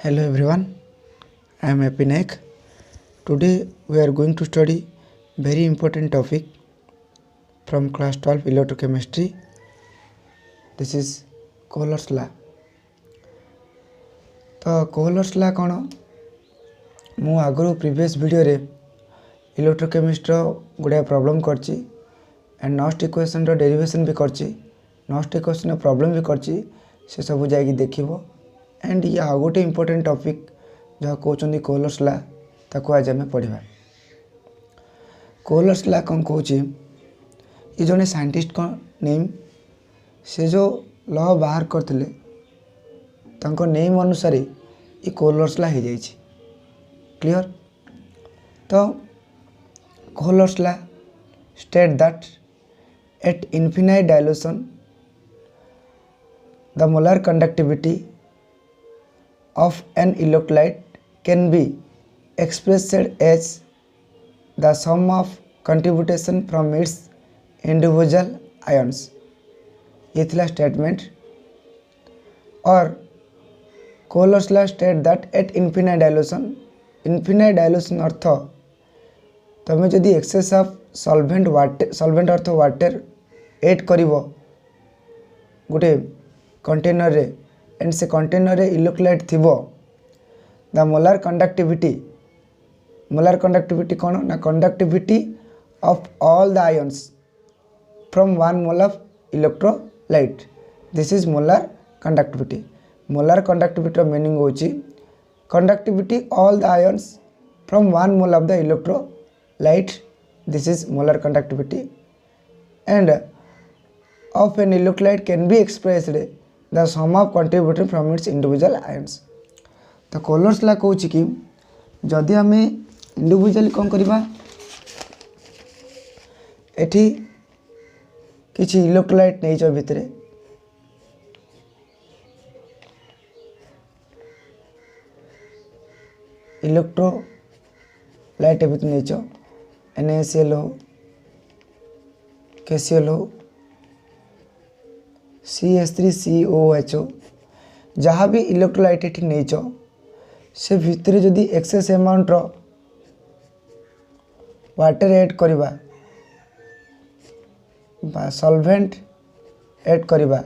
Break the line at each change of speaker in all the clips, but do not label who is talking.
Hello everyone, I am Happy Naik. Today we are going to study very important topic from class 12 electrochemistry. This is Kohler's law. तो Kohler's law कौन मु आगु previous video रे electrochemistry गुड़ाए problem करची and नॉस्ट equation row derivation भी करची नॉस्ट equation रो problem भी करची से सब जाइए देखिबो एंड ये आ गोटे इम्पोर्टेंट टॉपिक जहाँ कहते कोहलर्स लॉ ताको आज आम पढ़ा। कोहलर्स लॉ कौन कहूँ ये जड़े साइंटिस्ट का नेम से जो लॉ बाहर करते नेम अनुसार ये कोहलर्स लॉ हो जाए। क्लियर। तो Kohlrausch's law state that at infinite dilution the molar conductivity of an electrolyte can be expressed as the sum of contribution from its individual ions। ये थिला स्टेटमेंट। और Kohlrausch's law state that at infinite dilution अर्थ तुम जदि excess of solvent अर्थ water add कर गोटे container रे एंड से कंटेनर रे इलेक्ट्रोलाइट थिबो द मोलर कंडक्टिविटी कौन ना conductivity of all the ions from one mole of electrolyte. This is molar conductivity. Molar conductivity meaning होची conductivity all the ions from one mole of the electrolyte. This is molar conductivity and of an electrolyte can be expressed the sum of contributing from its individual ions। तो Kohlrausch's law कहूँ कि जदि आम individually कौन करवा एठी किसी electrolyte नहीं भितर इलेक्ट्रोलाइट भितर नहीं NaCl हो KCl हो CH3COOH जहाँ भी इलेक्ट्रोलाइट ये नहीं से भितर जदि एक्सेस अमाउंट रो वाटर ऐड करवा सॉल्वेंट ऐड करवा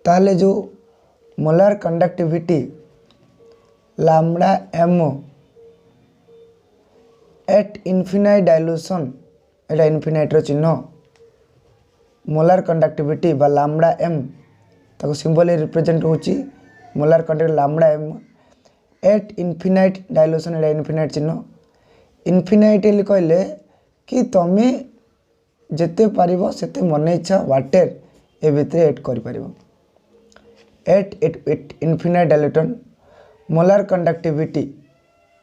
ताले जो molar conductivity lambda m at infinite dilution एटा इनफिनाइट रो चिन्ह मोलर कंडक्टिविटी बा लैम्डा m ताको सिंबल रिप्रेजेंट होची molar conductivity lambda m at infinite dilution एटा इनफिनाइट चिन्ह। इनफिनाइट कहले कि तुम जेते पारिबो सेते मन इच्छा वाटर ए भितर ऐड करि पारिबो। At infinite dilution molar conductivity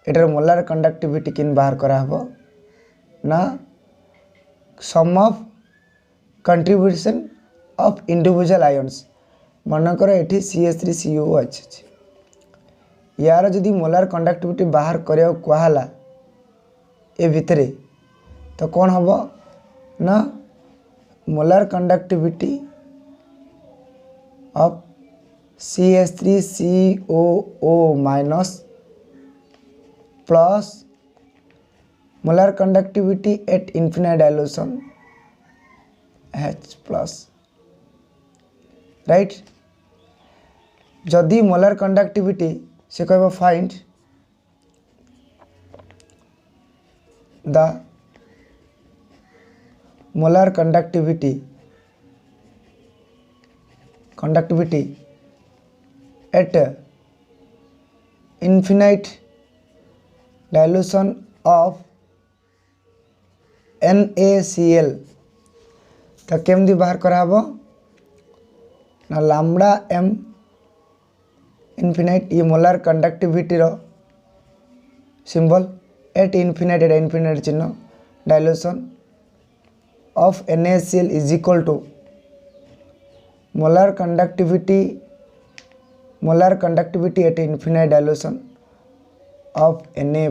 एटार मोलर कंडक्टिविटी किन बाहर करा हबो ना sum of contribution of individual ions. मनकर ये CH3COOH यार जदि मोलर कंडक्टिविटी बाहर करिया कहला ए भितरे तो कौन हम ना molar conductivity of CH3COO- plus molar conductivity at infinite dilution H plus. Right. जदि मोलर कंडक्टिविटी से कह find the molar conductivity at infinite dilution of NaCl तो केमती बाहर कराब ना लैम्डा m इनफिनाइट ये मोलर कंडक्टिविटी रो सिंबल एट इनफिनाइट चिन्ह dilution of NaCl is equal to molar conductivity at infinite dilution of Na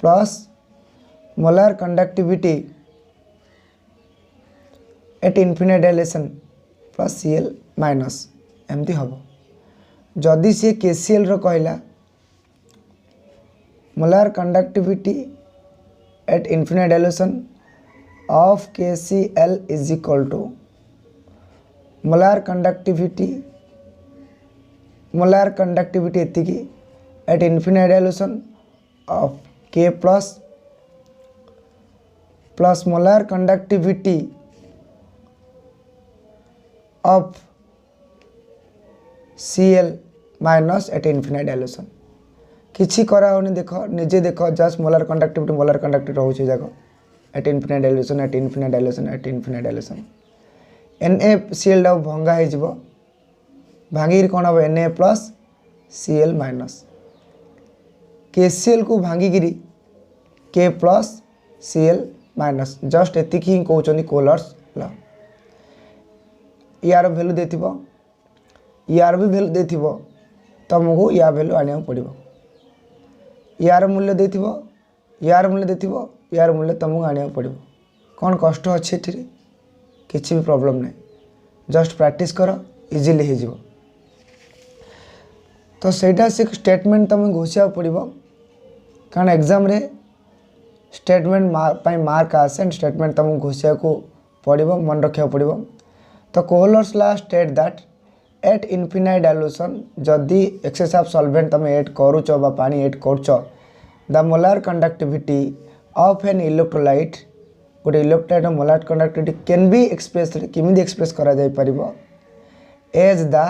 plus molar conductivity at infinite dilution plus Cl minus एमती हम। जदि सी KCl रो कहला molar conductivity at infinite dilution of KCl is equal to molar conductivity एतिकी at infinite dilution of K plus molar conductivity of Cl minus at infinite dilution किछि करा होनी देख निजे देख जस्ट मोलार कंडक्टिविटी रोचे जाक एट इनफिनाइट डायल्यूशन NaCl डा भंगा हो भांगी कौन हम Na plus Cl minus KCl को भांगिकी K plus Cl minus just एति ही कहते कोलर्स ल यार वैल्यू देथिबो यार भी वैल्यू देथिबो तुमको या वैल्यू आने पड़ो यार मूल्य देथिबो यार मूल्य देथिबो यार मूल्य तुमको आने पड़ो कौन कष्ट अच्छे किसी भी प्रॉब्लम नहीं जस्ट प्रैक्टिस कर इजीली हो जिवो तो सेटा से स्टेटमेंट तुम घोषिया पड़ो कारण एग्जाम रे स्टेटमेंट मार्क आसे स्टेटमेंट तुमको घोषिया को पड़ो मन रखा पड़ो तो Kohlrausch's law state that at infinite dilution जदि एक्सेस ऑफ सॉल्वेंट तुम ऐड करुच बा पानी ऐड करुच the molar conductivity of an electrolyte गोटे electrolyte molar conductivity can be express केमी एक्सप्रेस करा जाय परिबो एज द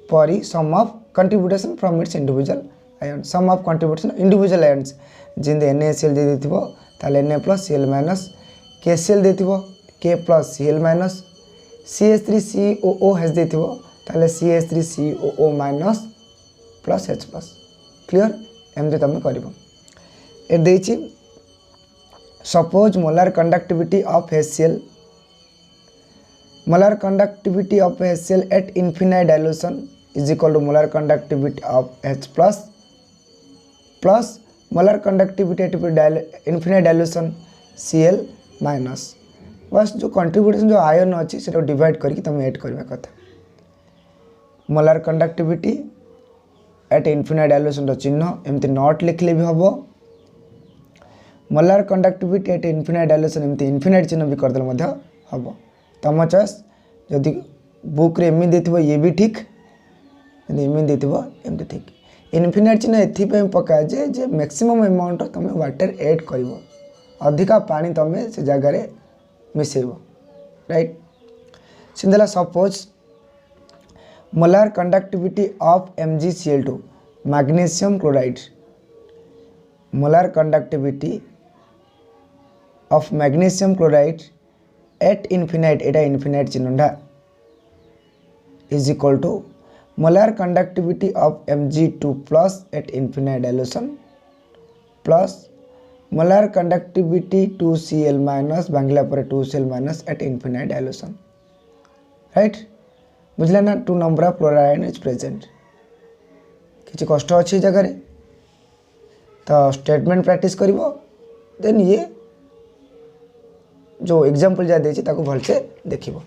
परी sum of contribution from its individual ion sum of contribution individual ions जिंदे NaCl दे देथिबो ताले Na plus Cl minus KCl देथिबो K plus Cl minus CH3COO हैज देथिबो ताले CH3COO minus plus H plus clear एमती तुम कर suppose molar conductivity of HCl at infinite dilution is equal to molar conductivity of H plus molar conductivity at infinite dilution Cl minus बस जो contribution जो ion अच्छी से divide करके तुम ऐड करवा कथा molar conductivity at infinite dilution चिन्ह एमती नॉट लिखले भी हम molar conductivity at infinite dilution एमती इनफिनाइट चिन्ह भी करदे हम तुम चॉइस जदि बुक रे एमती देथिबो ये भी ठीक एमती देथिबो एमती ठीक इनफिनाइट चिन्ह एथि पकाए जे मैक्सिमम अमाउंट तुम वाटर ऐड कर अधिका पानी तुम से जगार मिसेब राइट सिंधला suppose molar conductivity of MgCl2 magnesium chloride molar conductivity of magnesium chloride at infinite एटा इनफिनाइट चिन्हटा is equal to molar conductivity of Mg2 plus at infinite dilution plus molar conductivity 2Cl minus बांगला पर 2Cl minus at infinite dilution right बुझला ना 2 number of chloride is present किसी कष्ट अच्छी जगह तो स्टेटमेंट प्रैक्टिस करिवो देन ये जो एग्जांपल जा देछि ताको भलसे देखिवो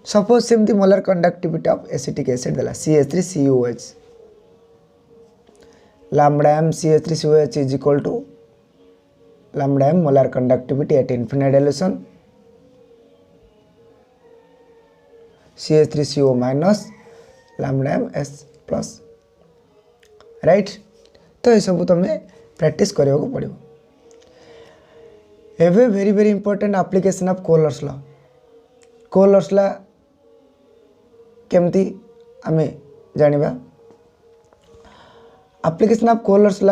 सपोज सेमती molar conductivity of acetic acid देला CH3COH lambda m CH3COH is equal to lambda m molar conductivity at infinite dilution CH3CO minus lambda m S plus right तो ये सब तुम प्रैक्टिस करने को पड़ो एवे very very important application of Kohlrausch's law केमती आमे जानिबा एप्लिकेशन ऑफ कोहलर्स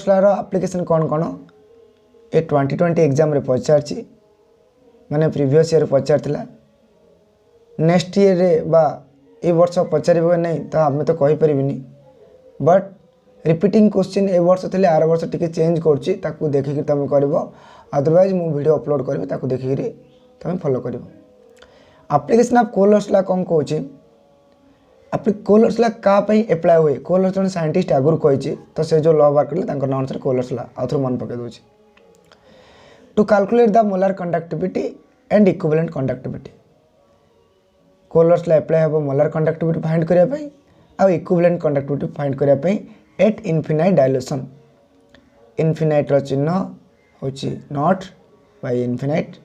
लॉ रो एप्लिकेशन कौन कौन ए 2020 एग्जाम रे पचारछि माने प्रीवियस ईयर पचारथिला नेक्स्ट ईयर रे बा ए वर्ष पचारिबो नहीं तो आमे तो कहि परिबिनी बट रिपीटिंग क्वेश्चन ए वर्ष थे आर वर्ष टी चेंज करछि ताकू देखिक तुम कर अदरवाइज मु वीडियो अपलोड करी ताकू देखिक तुम फॉलो कर एप्लिकेशन ऑफ कोहलर्स लॉ कौन कहूँ कोहलर्स लॉ का एप्लाय हुए कोहलर्स जन साइंटिस्ट आगुरी कही तो से जो लॉ बाहर कले ना अनुसार कोहलर्स लॉ आउथर मन पकई दूसरी to calculate the molar conductivity and equivalent conductivity Kohlrausch's apply हम मोलार कंडक्टिविटी फाइंड करने आउ इक्विवेलेंट कंडक्टिविटी फाइंड करने एट इनफिनाइट डायल्यूशन इनफिनाइट चिन्ह हूँ नॉट बाय इनफिनाइट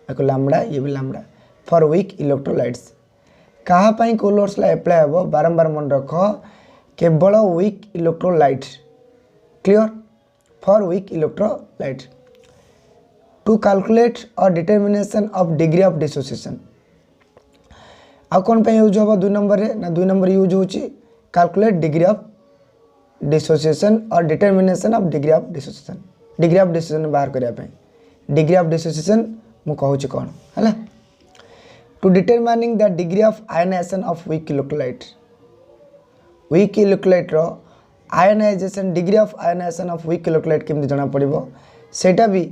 एक लैम्बडा ये भी लैम्बडा फॉर वीक इलेक्ट्रोलाइट्स कहाँ कोलर्स अप्लाई हम बारंबार मन रख केवल weak electrolyte clear for weak electrolyte to calculate और determination of degree of dissociation आ कौन पे यूज होगा 2 नंबर रे ना 2 नंबर यूज होची कैलकुलेट डिग्री ऑफ डिसोसिएशन और determination of degree of dissociation बाहर करिया पे डिग्री ऑफ डिसोसिएशन मु कहूची कौन हैला to determining the degree of ionization of weak electrolyte रो ionization degree of ionization of weak electrolyte केमती जना पड़िबो सेटा भी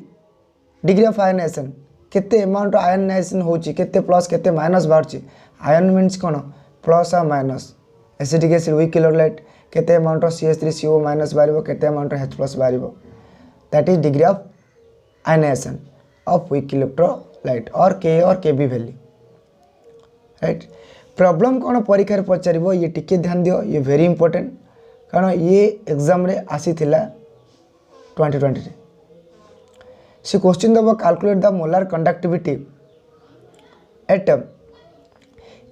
डिग्री ऑफ आयनाइजेशन केते अमाउंट आयनाइजेशन होची केते प्लस केते माइनस बाहरची आयन मीन्स कौन प्लस और minus acetic acid weak electrolyte केते अमाउंट CH3CO माइनस बाहर केते अमाउंट H प्लस बाहर that is degree of ionization of weak electrolyte और Kb वैल्यू राइट प्रॉब्लम कौन परीक्षा पचार ये टिके ध्यान दियो ये वेरी इंपोर्टेंट कारण ये एग्जाम रे आसी थिला 2020 से क्वेश्चन दब calculate the molar conductivity at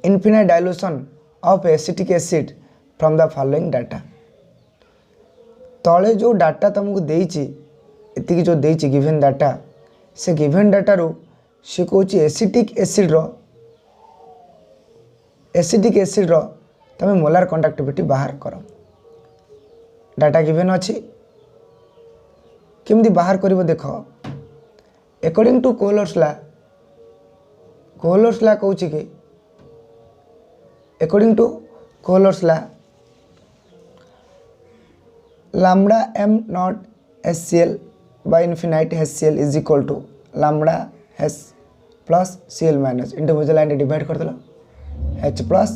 infinite dilution of acetic acid from the following data तले जो डाटा तुमको देती एति जो देती गिवन डाटा से गिवन डाटा रू से कौच एसिटिक एसिड रो तुम मोलार कंडक्टिविटी बाहर कर डाटा गिवन अच्छी केमती बाहर कर देख अकॉर्डिंग टू कोहलर्स ला कौन कि according to Kohlrausch's law lambda m naught HCl by infinite HCl is equal to lambda H plus Cl minus individual line divide कर देला H plus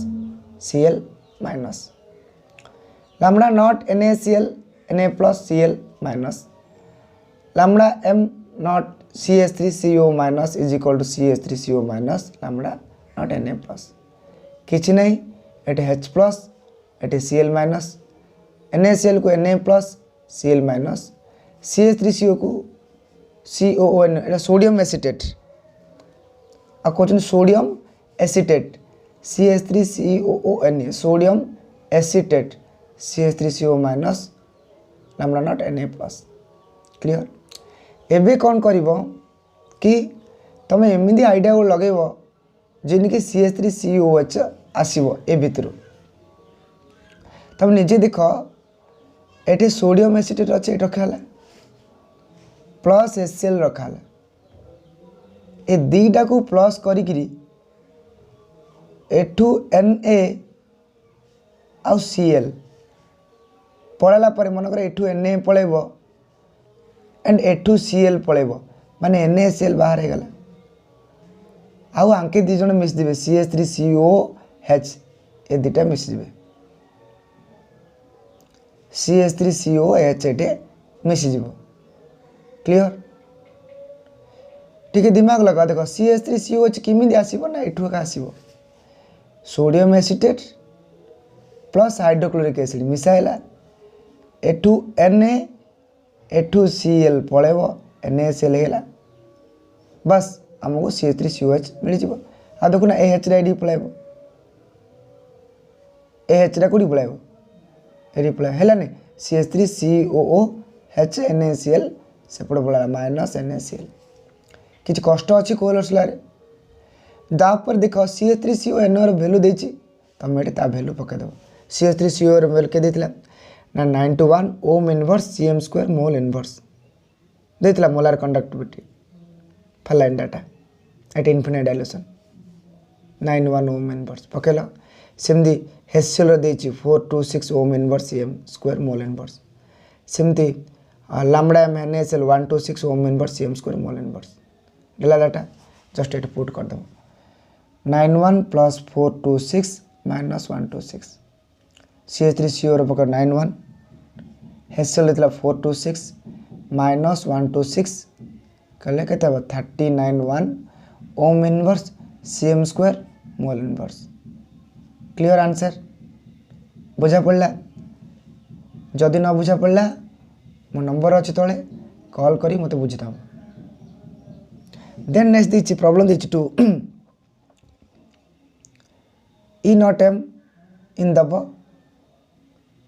Cl minus lambda not NaCl Na plus Cl minus lambda m not CH3CO minus is equal to CH3CO minus lambda not Na plus किसी नहीं एटे H plus एटे Cl minus NaCl को Na plus Cl minus CH3CO को COON एटा sodium acetate आ question sodium acetate CH3COON sodium acetate CH3CO minus lambda naught Na plus clear एबे कौन करिवो कि तुम एमती आइडिया को लगेबो जिनकी CH3COH आसीबो ए भितर तुम निजे देख एटे सोडियम एसीटेट अच्छे रखाला प्लस HCl रखाला ए दीटा को प्लस करी एठू Na आउ Cl पड़ेला पर मनकर एठू Na पड़ेब एंड एठू Cl पड़ेब माने NaCl बाहर हो गला आउ आंके दी जण मिसदिबे CH3COH ए दीटा मिसदिबे CH3COH एटे मिसिजिबो क्लियर ठीक है दिमाग लगा देखो CH3COH किमिदी आसीबो ना एठू का आसीबो sodium acetate plus hydrochloric acid मिसाइला एठू Na एठू Cl पड़ेब NaCl हेला बस आमको CH3COH मिल जाव आ देखो ना AH डी पड़ेब AH कौटी पड़ेब ये पड़े है CH3COOH NaCl सेपटे पड़ा माइनस NaCl किसी कष्ट अच्छी कोहलर्स दापर देख CH3CON भैल्यू देती तुम ये भैल्यू पकईदेव CH3CO भैल्यू के देता ना 91 ohm inverse Cm² mole inverse देता मोलार कंडक्टिविटी फलाइन data at infinite dilution 91 ohm inverse पकल सेमती HCl देती 426 ohm inverse Cm² mole inverse सेमती lambda m NaCl 126 ohm inverse Cm² mole inverse गला डाटा जस्ट ये पुट कर दो 91 प्लस 426 माइनस 126 CH3CO पकड़ 91 HCl देता 426 माइनस 126 कले के 39 1 ओम inverse Cm² mole inverse clear answer बुझा पड़ा जदि न बुझा पड़ा मो नंबर अच्छे तले कॉल करी मत बुझीता then next the problem the two E naught m in the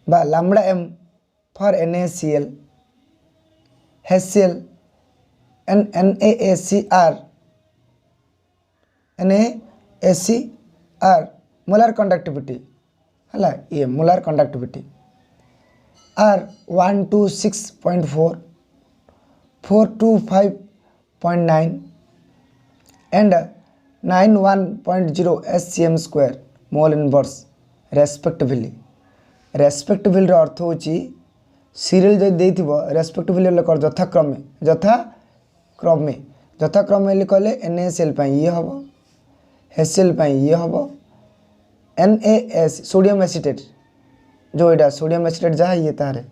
by lambda m for NaCl HCl and NaCr molar conductivity हला ये molar conductivity are 126.4 425.9 and 91.0 SCM square mole inverse respectively respectively अर्थ हो serial जो देथिबो respectively कर यथाक्रमे कहले NaCl ये हम HCl ये हम NaS सोडियम एसीटेट जो यहाँ सोडियम एसीटेट जहाँ ये तार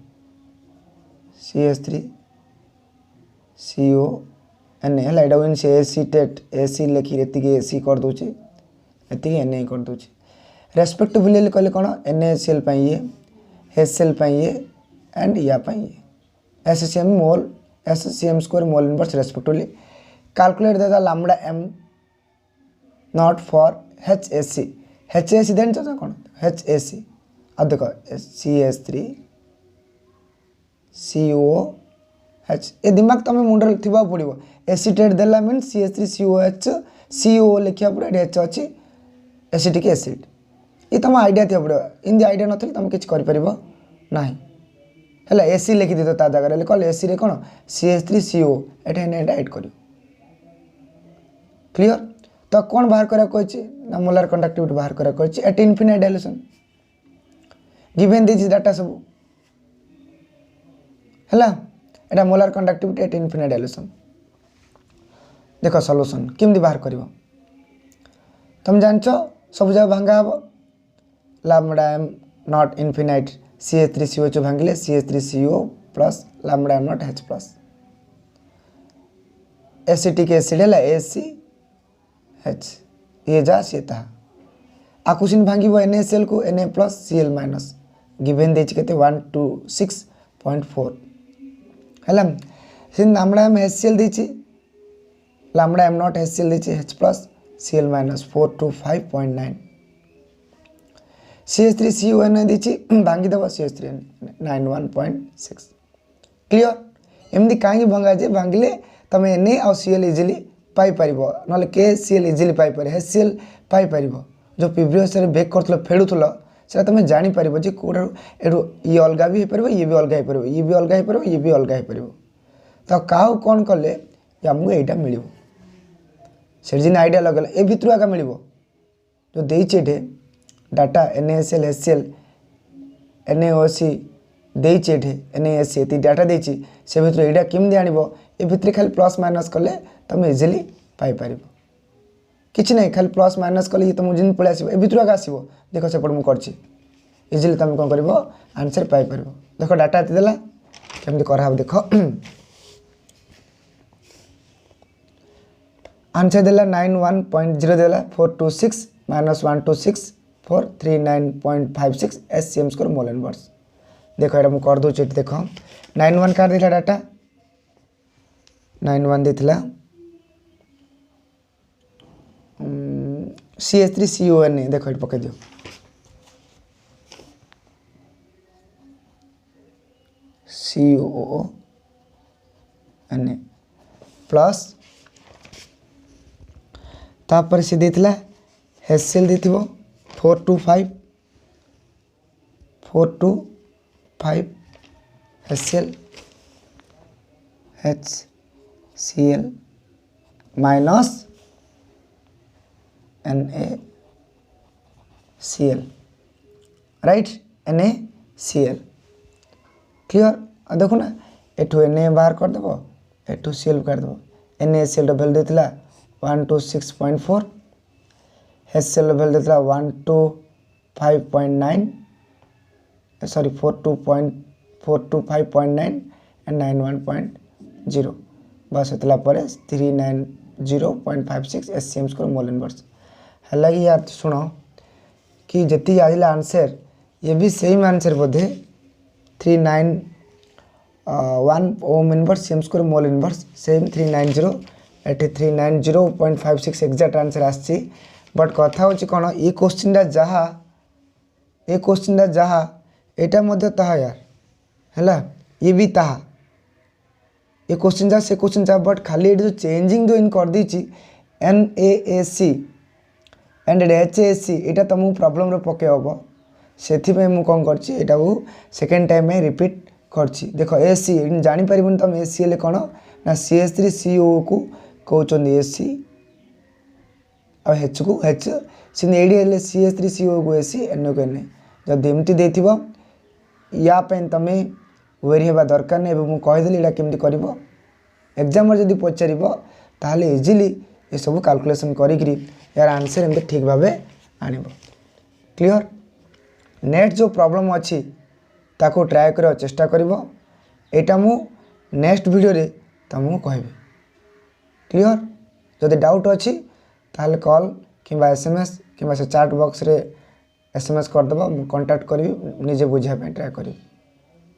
CH3CO Na है इन से एसीटेट AC लिखी ये AC कर दूची ये Na कर दूची रेस्पेक्टिवली कहले कौन NaCl ये HCl ये एंड या ये SCM square mole inverse respectively calculate देता lambda m naught for HAC then चाचा कौन HAC अब देखो CH3COH ये दिमाग तुम मुंड थी पड़ो एसीटेट देला मीन CH3COH CO लिखा पड़े H अच्छी एसिटिक एसिड ये तुम आइडिया थी पड़ो इन आइडिया ना तुम किसी कर ना है एसी लिखी दी तो ता जगह कल एसी रे कौन CH3CO एटा एड कर क्लियर तो कौन बाहर करा ना मोलार कंडक्टिविटी बाहर करा at infinite dilution given this data सब है एटा molar conductivity at infinite dilution देख सॉल्यूशन केमती बाहर कर तुम जान सब जगह भांगा हम lambda m naught infinite CH3CO भांगिले CH3CO plus lambda m naught H plus acetic acid है ACH ये जा सी था आकुसिन भांगी NaCl को Na plus Cl minus given दे 126.4 है लैम्बडा m HCl दे लैम्बडा m नॉट HCl दे H plus Cl minus 425.9 CH3CO दे भांगी देव CH3 91.6 क्लियर एमती कहीं भंगा जे भांगिले तुम Na और Cl इजिली पाइपर ना KCl easily Piper HCl Piper जो प्रीवियस बेक कर फेड़ुल से तुम जापर जे कौटा ये अलग भी हो पार ये भी अलग हो पार ये भी अलग हो पार ये भी अलग हो पार तो क्या कौन कले आमको यहाँ मिल से जिन आइडिया लगल ए भितर आगे मिल जो देटे data NaCl HCl NaOC देटे NaSC ये डाटा देसी से भर यहाँ केमी आण ए भितर खाली प्लस माइनस कले तुम इजिली पाइपर किसी ना खाली प्लस माइनस कले ये तुम जिन पलि आस भितर आगे आसो देख सेपट मुझे करजी इजिली तुम कौन कर आंसर पाइपर देख डाटा ये देला केमती करा देख आंसर देला 91.0 देला 426 minus 126.439.56 SCM score mole inverse देखो ये मुझे कर दूचे देख 91 कार देला डाटा 91 देला CH3CO Na देखो ये पकड़ दियो COO प्लस तापर से देथिला HCl देथिबो 425 HCl HCl minus NaCl right NaCl clear देखो ना एठू Na बाहर कर देव एठू Cl कर देव NaCl वैल्यू देथिला 126.4 HCl वैल्यू देता 125.9 सॉरी 425.9 एंड 91.0 बस इतला पर 390.56 SCM स्कोर मोल इनवर्स है यार शुण कि जी आइला आंसर ये भी सेम आंसर बोधे 391 ohm inverse same square mole inverse same 390 eighty 390.56 exact answer आसी बट कथा होची कौन ये क्वेश्चन जहाँ एटा मध्य ताहा यार है ये भी ताहा ये क्वेश्चन जहाँ से क्वेश्चन जहाँ बट खाली ये जो चेंजिंग जो इन कर दी NAAC एंड HAC यहाँ तुमको प्रॉब्लम पके हम से मुझे कौन कर सेकेंड टाइम में रिपीट करछि देख AC जापर तुम AC हेल्ले कौन ना CH3CO को कहते AC और H को H सी हेल्ले CH3CO को AC NO को NA जब एमती देथिबो यापाई तुम वेरी होगा दरकार नहीं मुझे कहीदेली यहाँ केमती कर एग्जाम जब पचार ताहले इजिली ये सब कैलकुलेशन करी यार आंसर एमती ठीक भाव आनब क्लियर नेक्स्ट जो प्रॉब्लम अच्छी ताको ट्राए कर चेष्टा करा मु नेक्स्ट वीडियो रे तुमको कहबी क्लियर जदि डाउट अच्छी ताहले कॉल किंबा SMS किंबा से चैट बॉक्स रे SMS करदेव कांटेक्ट करी निजे बुझापी ट्राए करी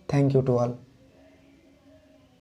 थैंक यू टू ऑल।